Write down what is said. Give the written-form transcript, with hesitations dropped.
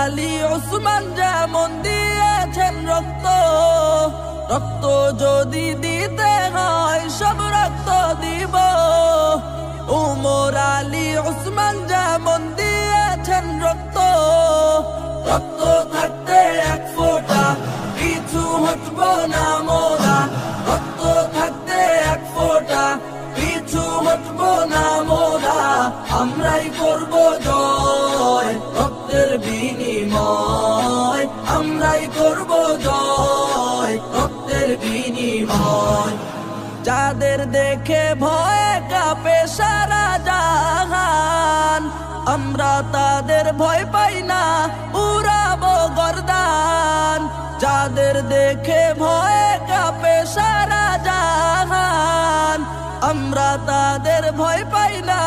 আলী ওসমান যেমন দিয়েছেন রক্ত, রক্ত যদি দিতে হয় সব রক্ত দিব। উমর আলী ওসমান যেমন দিয়েছেন রক্ত, রক্ত থাকতে এক ফোঁটা পিছু হটব না মোরা। রক্ত থাকতে এক ফোঁটা পিছু হটব না মোরা। আমরাই করব জয় রক্তের বিনিময়, আমরাই করব জয় রক্তের বিনিময়। যাদের দেখে ভয়ে কাঁপে সারা জাহান, আমরা তাদের ভয় পাই না, উড়াবো গর্দান। যাদের দেখে ভয়ে কাঁপে সারা জাহান, আমরা তাদের ভয় পাই না,